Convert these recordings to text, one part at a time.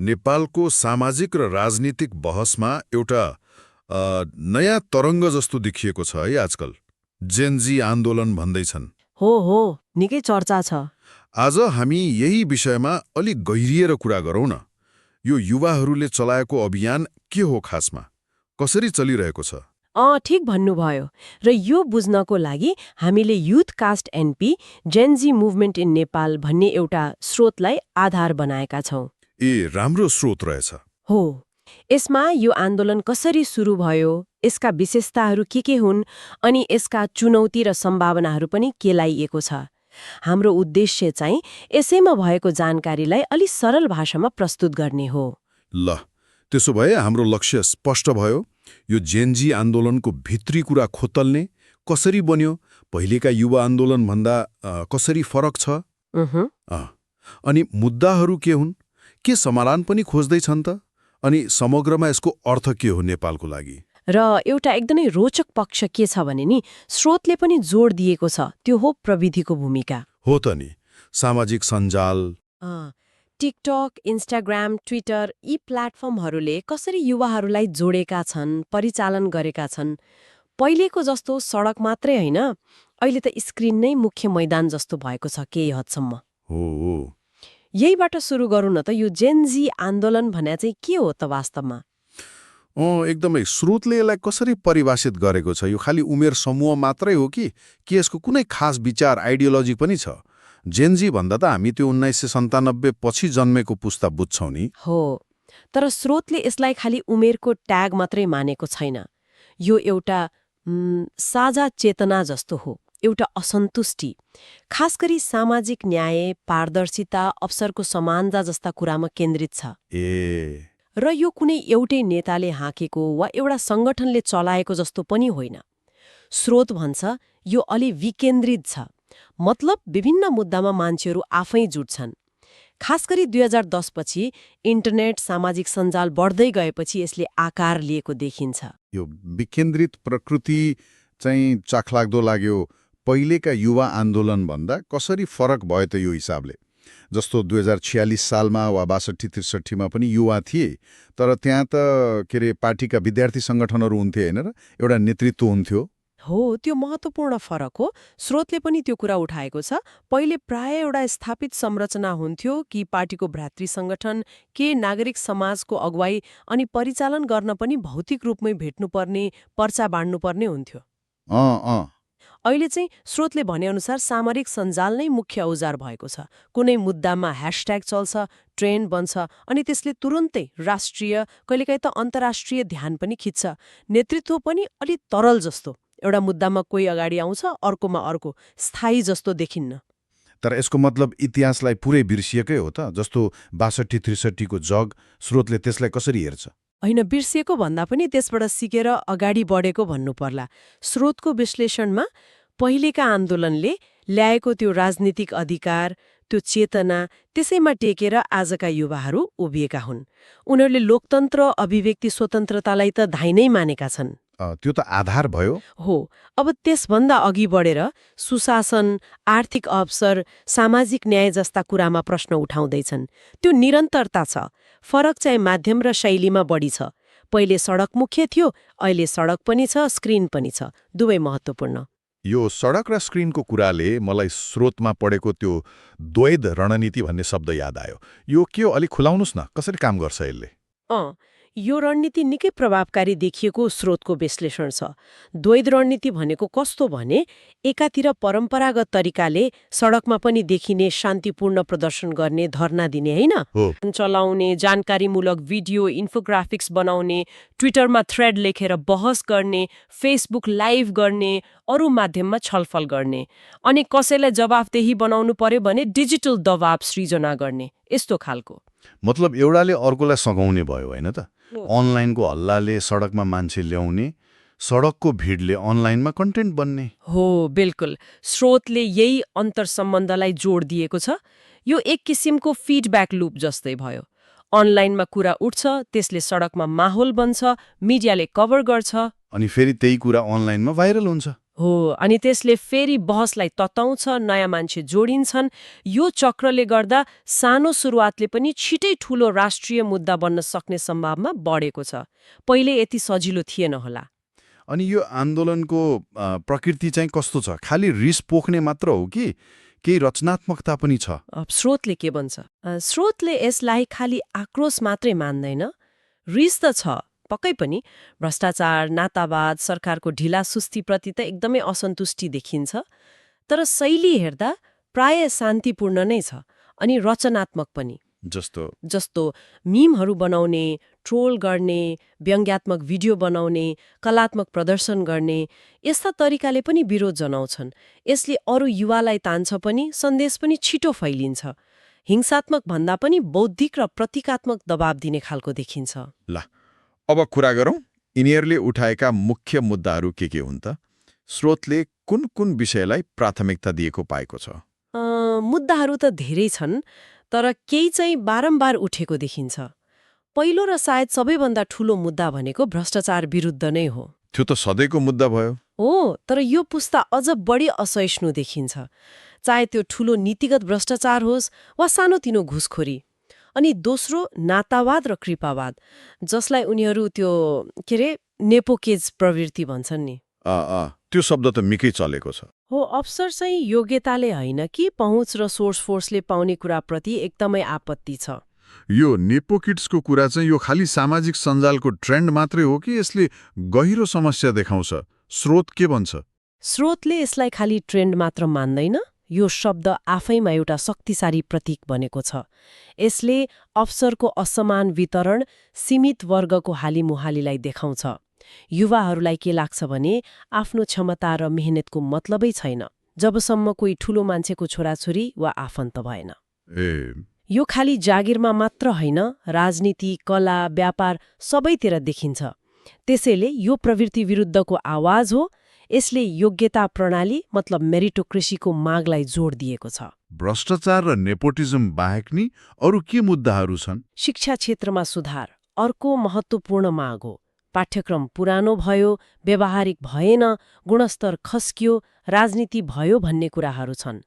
नेपालको सामाजिक र राजनीतिक बहसमा एउटा नयाँ तरङ्ग जस्तो देखिएको छ है आजकल। जेनजी आन्दोलन भन्दैछन्। हो निकै चर्चा छ। आज हामी यही विषयमा अलिक गहिरिएर कुरा गरौँ न। यो युवाहरूले चलाएको अभियान के हो खासमा? कसरी चलिरहेको छ? ठिक भन्नुभयो। र यो बुझ्नको लागि हामीले youth cast NP Gen Z movement in Nepal भन्ने एउटा स्रोतलाई आधार बनाएका छौं। राम्रो स्रोत रहेछ। हो, यसमा यो आन्दोलन कसरी सुरु भयो, यसका विशेषताहरू के हुन्, अनि यसका चुनौती र सम्भावनाहरू पनि केलाइएको छ। हाम्रो उद्देश्य चाहिँ यसैमा भएको जानकारीलाई अलि सरल भाषामा प्रस्तुत गर्ने हो। ल, त्यसो भए हाम्रो लक्ष्य स्पष्ट भयो। यो जेनजी आन्दोलनको भित्री कुरा खोतल्ने, कसरी बन्यो, पहिलेका युवा आन्दोलन भन्दा कसरी फरक छ, अनि मुद्दाहरू के हुन्, के समाधान पनि खोज्दैछन् त, अनि समग्रमा यसको अर्थ के हो नेपालको लागि। र एउटा एकदमै रोचक पक्ष के छ भने नि, स्रोतले पनि जोड दिएको छ, त्यो हो प्रविधिको भूमिका। हो त नि, सामाजिक सञ्जाल, टिकटक, इन्स्टाग्राम, ट्विटर, यी प्लेटफर्महरूले कसरी युवाहरूलाई जोडेका छन्, परिचालन गरेका छन्। पहिलेको जस्तो सडक मात्रै होइन, अहिले त स्क्रिन नै मुख्य मैदान जस्तो भएको छ केही हदसम्म। हो, यहीबाट सुरु गरौँ न त। यो जेनजी आन्दोलन भने चाहिँ के हो त वास्तवमा? एकदमै स्रोतले यसलाई कसरी परिभाषित गरेको छ? यो खालि उमेर समूह मात्रै हो कि यसको कुनै खास विचार, आइडियोलोजी पनि छ? जेनजी भन्दा त हामी त्यो 1997 पछि जन्मेको पुस्ता बुझ्छौँ नि। हो, तर स्रोतले यसलाई खालि उमेरको ट्याग मात्रै मानेको छैन। यो एउटा साझा चेतना जस्तो हो, एउटा असन्तुष्टि, खास गरी सामाजिक न्याय, पारदर्शिता, अवसरको समानता जस्ता कुरामा केन्द्रित छ। र यो कुनै एउटै नेताले हाँकेको वा एउटा सङ्गठनले चलाएको जस्तो पनि होइन। स्रोत भन्छ यो अलि विकेन्द्रित छ, मतलब विभिन्न मुद्दामा मान्छेहरू आफै जुट्छन्। खास गरी 2010 पछि इन्टरनेट, सामाजिक सञ्जाल बढ्दै गएपछि यसले आकार लिएको देखिन्छ। यो विकेन्द्रित प्रकृति चाहिँ चाखलाग्दो लाग्यो। पहिलेका युवा आन्दोलन भन्दा कसरी फरक भयो त यो हिसाबले? जस्तो 2046 सालमा वा 62-63 मा पनि युवा थिए, तर त्यहाँ त पार्टीका विद्यार्थी सङ्गठनहरू हुन्थे होइन र एउटा नेतृत्व हुन्थ्यो। हो, त्यो महत्त्वपूर्ण फरक हो। स्रोतले पनि त्यो कुरा उठाएको छ। पहिले प्राय एउटा स्थापित संरचना हुन्थ्यो कि पार्टीको भ्रातृ सङ्गठन, के नागरिक समाजको अगुवाई, अनि परिचालन गर्न पनि भौतिक रूपमै भेट्नुपर्ने, पर्चा बाँड्नुपर्ने हुन्थ्यो। अहिले चाहिँ स्रोतले भनेअनुसार सामरिक सञ्जाल नै मुख्य औजार भएको छ। कुनै मुद्दामा ह्यासट्याग चल्छ, ट्रेन्ड बन्छ, अनि त्यसले तुरुन्तै राष्ट्रिय, कहिलेकाहीँ त अन्तर्राष्ट्रिय ध्यान पनि खिच्छ। नेतृत्व पनि अलि तरल जस्तो, एउटा मुद्दामा कोही अगाडि आउँछ, अर्कोमा अर्को, स्थायी जस्तो देखिन्न। तर यसको मतलब इतिहासलाई पुरै बिर्सिएकै हो त? जस्तो 62-63 को जग, स्रोतले त्यसलाई कसरी हेर्छ? होइन, बिर्सिएको भन्दा पनि त्यसबाट सिकेर अगाडि बढेको भन्नु पर्ला। स्रोतको विश्लेषणमा पहिलेका आन्दोलनले ल्याएको त्यो राजनीतिक अधिकार, त्यो चेतना, त्यसैमा टेकेर आजका युवाहरू उभिएका हुन्। उनीहरूले लोकतन्त्र, अभिव्यक्ति स्वतन्त्रतालाई त धाइ नै मानेका छन्। त्यो त आधार भयो। हो, अब त्यसभन्दा अघि बढेर सुशासन, आर्थिक अवसर, सामाजिक न्याय जस्ता कुरामा प्रश्न उठाउँदैछन्। त्यो निरन्तरता छ। फरक चाहिँ माध्यम र शैलीमा बढी छ। पहिले सडक मुख्य थियो, अहिले सडक पनि छ, स्क्रिन पनि छ, दुवै महत्त्वपूर्ण। यो सडक र स्क्रिनको कुराले मलाई स्रोतमा पढेको त्यो द्वैध रणनीति भन्ने शब्द याद आयो। यो के हो, अलिक खुलाउनुस् न, कसरी काम गर्छ यसले? यो रणनीति निकै प्रभावकारी देखिएको स्रोतको विश्लेषण छ। द्वैध रणनीति भनेको कस्तो भने, एकातिर परम्परागत तरिकाले सडकमा पनि देखिने शान्तिपूर्ण प्रदर्शन गर्ने, धर्ना दिने होइन, चलाउने, जानकारीमूलक भिडियो, इन्फोग्राफिक्स बनाउने, ट्विटरमा थ्रेड लेखेर बहस गर्ने, फेसबुक लाइभ गर्ने, अरू माध्यममा छलफल गर्ने, अनि कसैलाई जवाफदेही बनाउनु पर्यो भने डिजिटल दबाव सृजना गर्ने, यस्तो खालको। मतलब एउटाले अर्कोलाई सघाउने भयो होइन त? अनलाइनको हल्लाले सडकमा मान्छे ल्याउने, सडकको भिडले अनलाइनमा कन्टेन्ट बन्ने। हो, बिल्कुल। स्रोतले यही अन्तर्सम्बन्धलाई जोड दिएको छ। यो एक किसिमको फिडब्याक लुप जस्तै भयो। अनलाइनमा कुरा उठ्छ, त्यसले सडकमा माहौल बन्छ, मिडियाले कभर गर्छ, अनि फेरि त्यही कुरा अनलाइनमा भाइरल हुन्छ। हो, अनि त्यसले फेरि बहसलाई तताउँछ, नयाँ मान्छे जोडिन्छन्। यो चक्रले गर्दा सानो सुरुवातले पनि छिटै ठूलो राष्ट्रिय मुद्दा बन्न सक्ने सम्भावना बढेको छ। पहिले यति सजिलो थिएन होला। अनि यो आन्दोलनको प्रकृति चाहिँ कस्तो छ? खालि रिस पोख्ने मात्र हो कि केही रचनात्मकता पनि छ? स्रोतले के भन्छ? स्रोतले यसलाई खालि आक्रोश मात्रै मान्दैन। रिस त छ पक्कै पनि। भ्रष्टाचार, नातावाद, सरकारको ढिला सुस्तीप्रति त एकदमै असन्तुष्टि देखिन्छ। तर शैली हेर्दा प्राय शान्तिपूर्ण नै छ अनि रचनात्मक पनि। जस्तो मीमहरू बनाउने, ट्रोल गर्ने, व्यङ्ग्यात्मक भिडियो बनाउने, कलात्मक प्रदर्शन गर्ने, यस्ता तरिकाले पनि विरोध जनाउँछन्। यसले अरू युवालाई तान्छ पनि, सन्देश पनि छिटो फैलिन्छ। हिंसात्मक भन्दा पनि बौद्धिक र प्रतीकात्मक दबाब दिने खालको देखिन्छ। ल अब कुरा गरौँ यिनीहरूले उठाएका मुख्य मुद्दाहरू के हुन् त? स्रोतले कुन कुन विषयलाई प्राथमिकता दिएको पाएको छ? मुद्दाहरू त धेरै छन्, तर केही चाहिँ बारम्बार उठेको देखिन्छ। पहिलो र सायद सबैभन्दा ठूलो मुद्दा भनेको भ्रष्टाचार विरुद्ध नै हो। त्यो त सधैँको मुद्दा भयो। हो, तर यो पुस्ता अझ बढी असहिष्णु देखिन्छ। चाहे त्यो ठूलो नीतिगत भ्रष्टाचार होस् वा सानोतिनो घुसखोरी। अनि दोस्रो नातावाद र कृपावाद, जसलाई उनीहरू त्यो नेपोकेज प्रवृत्ति भन्छन् नि। त्यो शब्द त निकै चलेको छ। हो, अफसर चाहिँ योग्यताले होइन कि पहुँच र सोर्स फोर्सले पाउने कुराप्रति एकदमै आपत्ति छ। यो नेपोकिड्सको कुरा चाहिँ यो खालि सामाजिक सञ्जालको ट्रेन्ड मात्रै हो कि यसले गहिरो समस्या देखाउँछ? स्रोत के भन्छ? स्रोतले यसलाई खालि ट्रेन्ड मात्र मान्दैन। यो शब्द आफैमा एउटा शक्तिशाली प्रतीक बनेको छ। यसले अवसरको असमान वितरण, सीमित वर्गको हालिमुहालीलाई देखाउँछ। युवाहरूलाई के लाग्छ भने आफ्नो क्षमता र मेहनतको मतलबै छैन, जबसम्म कोही ठूलो मान्छेको छोराछोरी वा आफन्त भएन। यो खालि जागिरमा मात्र होइन, राजनीति, कला, व्यापार सबैतिर देखिन्छ। त्यसैले यो प्रवृत्ति विरुद्धको आवाज हो। यसले योग्यता प्रणाली मतलब मेरिटोक्रेसीको मागलाई जोड दिएको छ। भ्रष्टाचार र नेपोटिजम बाहेक नि अरू के मुद्दाहरू छन्? शिक्षा क्षेत्रमा सुधार अर्को महत्त्वपूर्ण माग हो। पाठ्यक्रम पुरानो भयो, व्यावहारिक भएन, गुणस्तर खस्कियो, राजनीति भयो भन्ने कुराहरू छन्।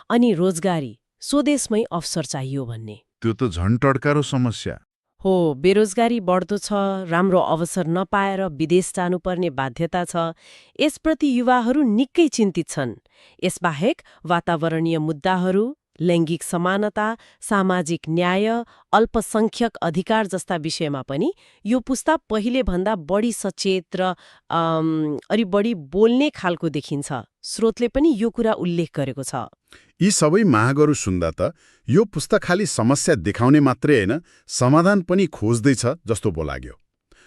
अनि रोजगारी, स्वदेशमै अवसर चाहियो भन्ने। त्यो त झन् टड्कारो समस्या हो। बेरोजगारी बढ्दो छ, राम्रो अवसर नपाएर विदेश जानुपर्ने बाध्यता छ। यसप्रति युवाहरू निकै चिन्तित छन्। यसबाहेक वातावरणीय मुद्दाहरू, लैङ्गिक समानता, सामाजिक न्याय, अल्पसंख्यक अधिकार जस्ता विषयमा पनि यो पुस्ता पहिले भन्दा बढी सचेत र बढी बोल्ने खालको देखिन्छ। स्रोतले पनि यो कुरा उल्लेख गरेको छ। यी सबै मागहरू सुन्दा त यो पुस्तक खालि समस्या देखाउने मात्रै होइन, समाधान पनि खोज्दैछ जस्तो पो लाग्यो।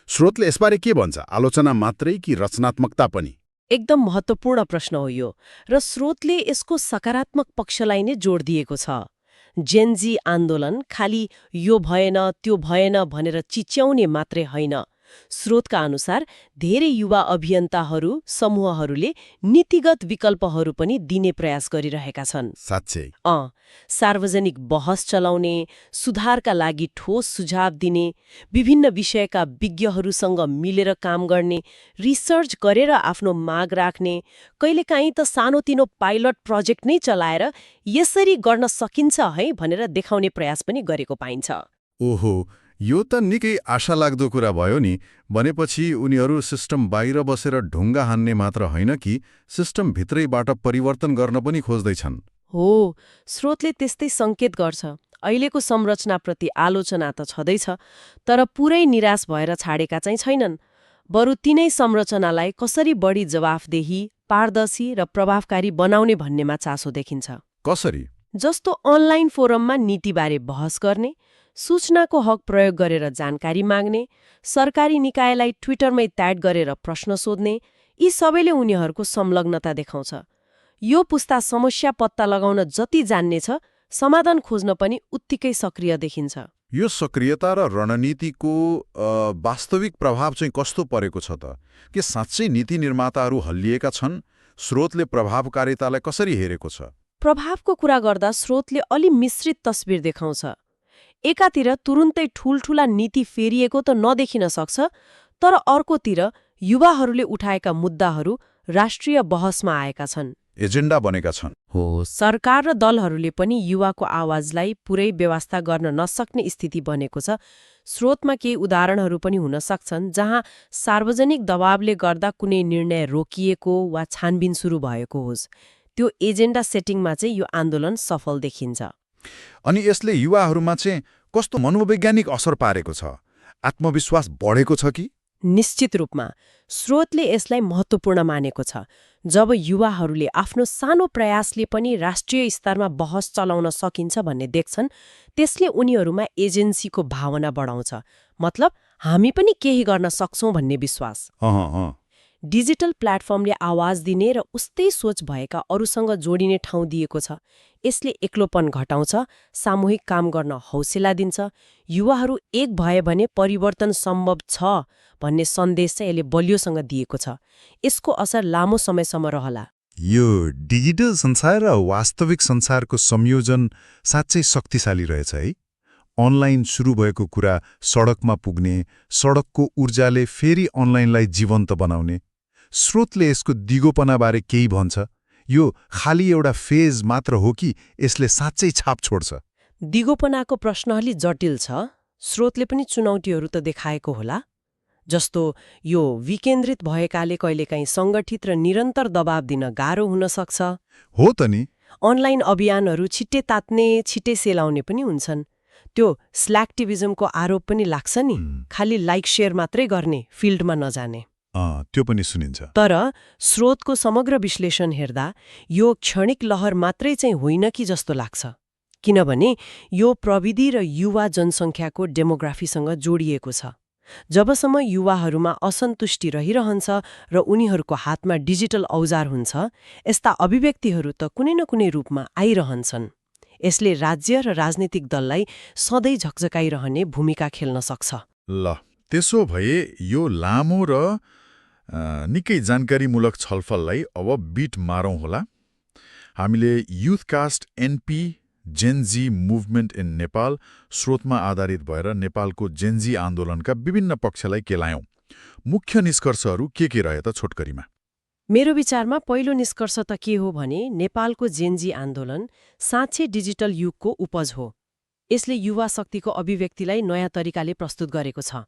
स्रोतले यसबारे के भन्छ? आलोचना मात्रै कि रचनात्मकता पनि? एकदम महत्त्वपूर्ण प्रश्न हो यो, र स्रोतले यसको सकारात्मक पक्षलाई नै जोड दिएको छ। जेनजी आन्दोलन खालि यो भएन त्यो भएन भनेर चिच्याउने मात्रै होइन। स्रोतका अनुसार धेरै युवा अभियन्ताहरू, समूहहरूले नीतिगत विकल्पहरू पनि दिने प्रयास गरिरहेका छन्। साँच्चै? सार्वजनिक बहस चलाउने, सुधारका लागि ठोस सुझाव दिने, विभिन्न विषयका विज्ञहरूसँग मिलेर काम गर्ने, रिसर्च गरेर आफ्नो माग राख्ने, कहिलेकाहीँ त सानोतिनो पाइलट प्रोजेक्ट नै चलाएर यसरी गर्न सकिन्छ है भनेर देखाउने प्रयास पनि गरेको पाइन्छ। ओहो, यो त निकै आशा लाग्दो कुरा भयो नि। भनेपछि उनीहरू सिस्टम बाहिर बसेर ढुङ्गा हान्ने मात्र होइन कि सिस्टम भित्रैबाट परिवर्तन गर्न पनि खोज्दैछन्। हो, स्रोतले त्यस्तै सङ्केत गर्छ। अहिलेको संरचनाप्रति आलोचना त छँदैछ, तर पुरै निराश भएर छाडेका चाहिँ छैनन्। बरु तिनै संरचनालाई कसरी बढी जवाफदेही, पारदर्शी र प्रभावकारी बनाउने भन्नेमा चासो देखिन्छ। कसरी? जस्तो अनलाइन फोरममा नीतिबारे बहस गर्ने, सूचनाको हक प्रयोग गरेर जानकारी माग्ने, सरकारी निकायलाई ट्विटरमै ट्याग गरेर प्रश्न सोध्ने, यी सबैले उनीहरूको संलग्नता देखाउँछ। यो पुस्ता समस्या पत्ता लगाउन जति जान्नेछ, समाधान खोज्न पनि उत्तिकै सक्रिय देखिन्छ। यो सक्रियता र रणनीतिको वास्तविक प्रभाव चाहिँ कस्तो परेको छ त? के साँच्चै नीति निर्माताहरू हल्लिएका छन्? स्रोतले प्रभावकारितालाई कसरी हेरेको छ? प्रभावको कुरा गर्दा स्रोतले अलि मिश्रित तस्बिर देखाउँछ। एकातिर तुरुन्तै ठूल्ठूला नीति फेरिएको त नदेखिन सक्छ, तर अर्कोतिर युवाहरूले उठाएका मुद्दाहरू राष्ट्रिय बहसमा आएका छन्। एजेन्डा बनेका छन्। हो, सरकार र दलहरूले पनि युवाको आवाजलाई पुरै व्यवस्था गर्न नसक्ने स्थिति बनेको छ। स्रोतमा केही उदाहरणहरू पनि हुन सक्छन् जहाँ सार्वजनिक दबावले गर्दा कुनै निर्णय रोकिएको वा छानबिन सुरु भएको होस्। त्यो एजेन्डा सेटिङमा चाहिँ यो आन्दोलन सफल देखिन्छ। अनि यसले युवाहरूमा चाहिँ कस्तो मनोवैज्ञानिक असर पारेको छ? आत्मविश्वास बढेको छ कि? निश्चित रूपमा स्रोतले यसलाई महत्त्वपूर्ण मानेको छ। जब युवाहरूले आफ्नो सानो प्रयासले पनि राष्ट्रिय स्तरमा बहस चलाउन सकिन्छ भन्ने देख्छन्, त्यसले उनीहरूमा एजेन्सीको भावना बढाउँछ। मतलब हामी पनि केही गर्न सक्छौं भन्ने विश्वास। डिजिटल प्लेटफर्मले आवाज दिने र उस्तै सोच भएका अरूसँग जोडिने ठाउँ दिएको छ। यसले एक्लोपन घटाउँछ, सामूहिक काम गर्न हौसला दिन्छ। युवाहरू एक भए भने परिवर्तन सम्भव छ भन्ने सन्देश चाहिँ यसले बलियोसँग दिएको छ। यसको असर लामो समयसम्म रहला। यो डिजिटल संसार र वास्तविक संसारको संयोजन साँच्चै शक्तिशाली रहेछ है। अनलाइन सुरु भएको कुरा सडकमा पुग्ने, सडकको ऊर्जाले फेरि अनलाइनलाई जीवन्त बनाउने। स्रोतले यसको दिगोपनाबारे केही भन्छ? यो खाली एउटा फेज मात्र हो कि यसले साँच्चै छाप छोड्छ? दिगोपनाको प्रश्न अलि जटिल छ। स्रोतले पनि चुनौतीहरू त देखाएको होला। जस्तो यो विकेन्द्रित भएकाले कहिलेकाहीँ सङ्गठित र निरन्तर दबाव दिन गाह्रो हुन सक्छ। हो त नि। अनलाइन अभियानहरू छिट्टै तात्ने, छिट्टै सेलाउने पनि हुन्छन्। त्यो स्ल्याक्टिभिजमको आरोप पनि लाग्छ नि। खालि लाइक शेयर मात्रै गर्ने, फिल्डमा नजाने। त्यो पनि सुनिन्छ। तर स्रोतको समग्र विश्लेषण हेर्दा यो क्षणिक लहर मात्रै चाहिँ होइन कि जस्तो लाग्छ। किनभने यो प्रविधि र युवा जनसङ्ख्याको डेमोग्राफीसँग जोडिएको छ। जबसम्म युवाहरूमा असन्तुष्टि रहिरहन्छ र उनीहरूको हातमा डिजिटल औजार हुन्छ, यस्ता अभिव्यक्तिहरू त कुनै न कुनै रूपमा आइरहन्छन्। यसले राज्य र राजनीतिक दललाई सधैँ झकझकाइरहने भूमिका खेल्न सक्छ। ल, त्यसो भए यो लामो र निकै जानकारीमूलक छलफललाई अब बिट मारौँ होला। हामीले Youthcast NP Gen Z movement in Nepal स्रोतमा आधारित भएर नेपालको जेनजी आन्दोलनका विभिन्न पक्षलाई केलायौं। मुख्य निष्कर्षहरू के रहे त छोटकरीमा? मेरो विचारमा पहिलो निष्कर्ष त के हो भने नेपालको जेनजी आन्दोलन साँच्चै डिजिटल युगको उपज हो। यसले युवा शक्तिको अभिव्यक्तिलाई नयाँ तरिकाले प्रस्तुत गरेको छ।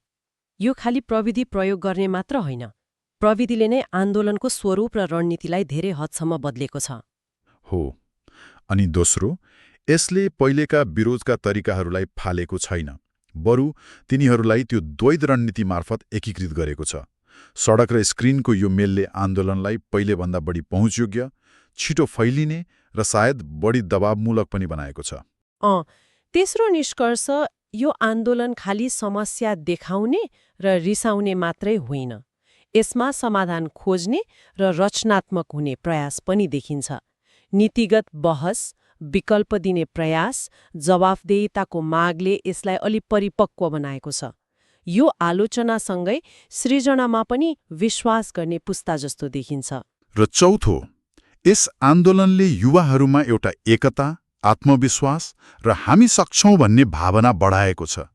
यो खालि प्रविधि प्रयोग गर्ने मात्र होइन, प्रविधिले नै आन्दोलनको स्वरूप र रणनीतिलाई धेरै हदसम्म बदलेको छ। हो। अनि दोस्रो, यसले पहिलेका विरोधका तरिकाहरूलाई फालेको छैन, बरु तिनीहरूलाई त्यो द्वैध रणनीति मार्फत एकीकृत गरेको छ। सडक र स्क्रिनको यो मेलले आन्दोलनलाई पहिलेभन्दा बढी पहुँचयोग्य, छिटो फैलिने र सायद बढी दबावमूलक पनि बनाएको छ। तेस्रो निष्कर्ष, यो आन्दोलन खालि समस्या देखाउने र रिसाउने मात्रै होइन। यसमा समाधान खोज्ने र रचनात्मक हुने प्रयास पनि देखिन्छ। नीतिगत बहस, विकल्प दिने प्रयास, जवाफदेहिताको मागले यसलाई अलि परिपक्व बनाएको छ। यो आलोचनासँगै सृजनामा पनि विश्वास गर्ने पुस्ता जस्तो देखिन्छ। र चौथो, यस आन्दोलनले युवाहरूमा एउटा एकता, आत्मविश्वास र हामी सक्छौं भन्ने भावना बढाएको छ।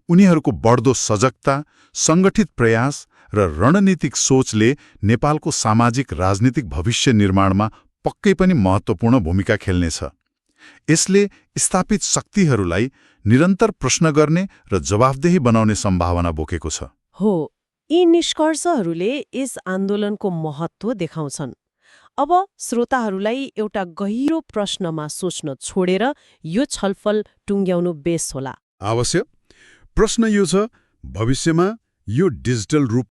उनीहरूको बढ्दो सजगता, सङ्गठित प्रयास र रणनीतिक सोचले नेपालको सामाजिक राजनीतिक भविष्य निर्माणमा पक्कै पनि महत्त्वपूर्ण भूमिका खेल्नेछ। यसले स्थापित शक्तिहरूलाई निरन्तर प्रश्न गर्ने र जवाफदेही बनाउने सम्भावना बोकेको छ। हो, यी निष्कर्षहरूले यस आन्दोलनको महत्त्व देखाउँछन्। अब श्रोताहरूलाई एउटा गहिरो प्रश्नमा सोच्न छोडेर यो छलफल टुङ्ग्याउनु बेस होला। अवश्य। प्रश्न यो छ, भविष्यमा यो डिजिटल रूप